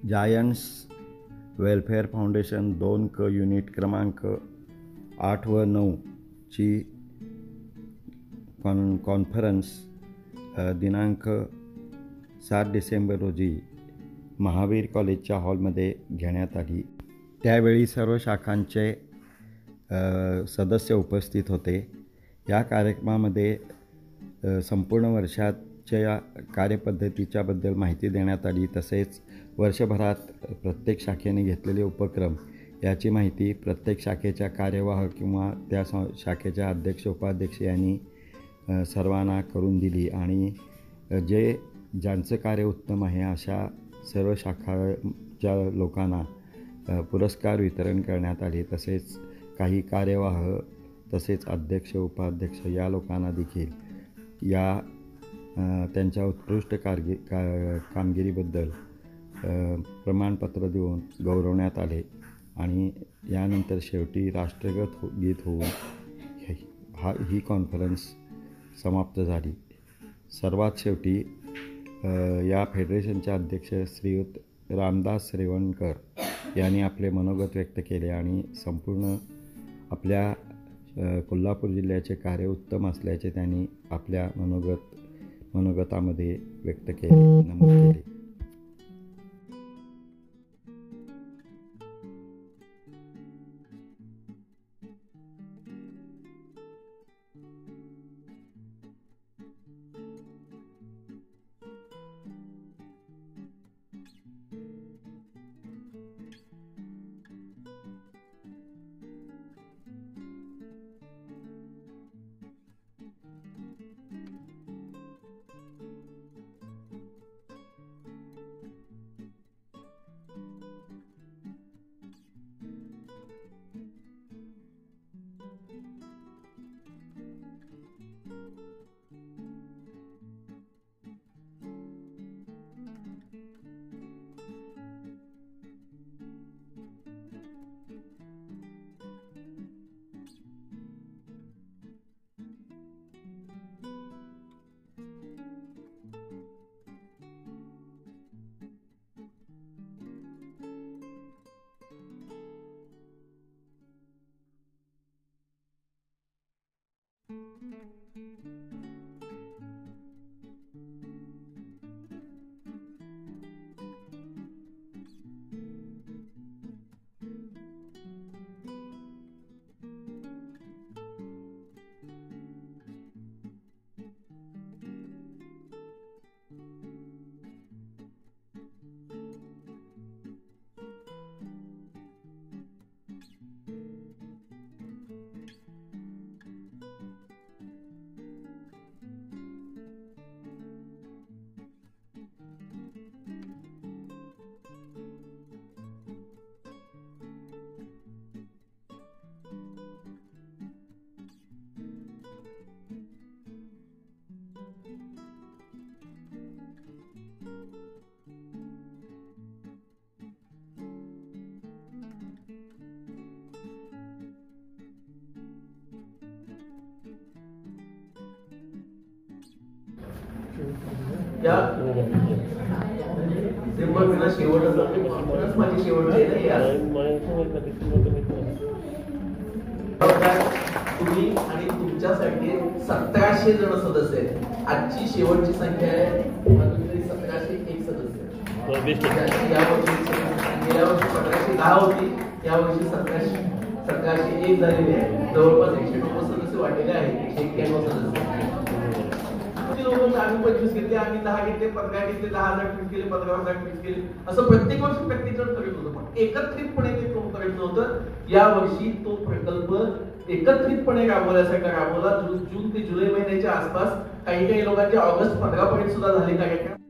Giants welfare foundation 2 unit क्रमांक 8 व 9 ची कॉन्फरन्स दिनांक 7 डिसेंबर रोजी महावीर कॉलेजच्या हॉलमध्ये घेण्यात आली। त्यावेळी सर्व शाखांचे सदस्य उपस्थित होते। या कार्यक्रमामध्ये संपूर्ण वर्षाच्या कार्यपद्धतीच्याबद्दल माहिती देण्यात आली। तसेच वर्षभरात प्रत्येक शाखेने घेतलेले उपक्रम याची माहिती प्रत्येक शाखेच्या कार्यवाह किंवा त्या शाखेच्या अध्यक्ष उपाध्यक्ष यांनी सर्वांना करून दिली आणि ज्यांचं कार्य उत्तम आहे अशा सर्व शाखाच्या लोकांना पुरस्कार वितरण करण्यात आले। तसेच काही कार्यवाह तसेच अध्यक्ष उपाध्यक्ष या लोकांना देखील या त्यांच्या उत्कृष्ट कामगिरीबद्दल प्रमाणपत्र देऊन गौरवण्यात आले आणि यानंतर शेवटी राष्ट्रगीत गीत होऊन ही कॉन्फरन्स समाप्त झाली। सर्वात शेवटी या फेडरेशनचे अध्यक्ष श्रीयुत रामदास रेवणकर यांनी आपले मनोगत व्यक्त केले आणि संपूर्ण आपल्या कोल्हापूर जिल्ह्याचे कार्य उत्तम असल्याचे त्यांनी आपल्या मनोगतामध्ये व्यक्त केले, नमूद केले। या शेवटच माझी शेवटची तुम्ही आणि तुमच्यासाठी 1700 जण सदस्य आहेत। आजची शेवटची संख्या आहे 1701 सदस्य। गेल्या वर्षी 1710 होती, यावर्षी 1701 झालेली आहे। जवळपास 190 सदस्य वाढलेले आहेत, 191 सदस्य। आम्ही 25 घेतले, आम्ही 10 घेतले, 15 घेतले, 10,000 ट्वीट केले, 15,000 ट्वीट केले, असं प्रत्येक वर्षी प्रत्येक जण करत होतं, पण एकत्रितपणे ते करायचं होतं। या वर्षी तो प्रकल्प एकत्रितपणे राबवण्यासाठी राबवला। जून ते जुलै महिन्याच्या आसपास काही लोकांचे ऑगस्ट 15 पर्यंत सुद्धा झाले कार्यक्रम।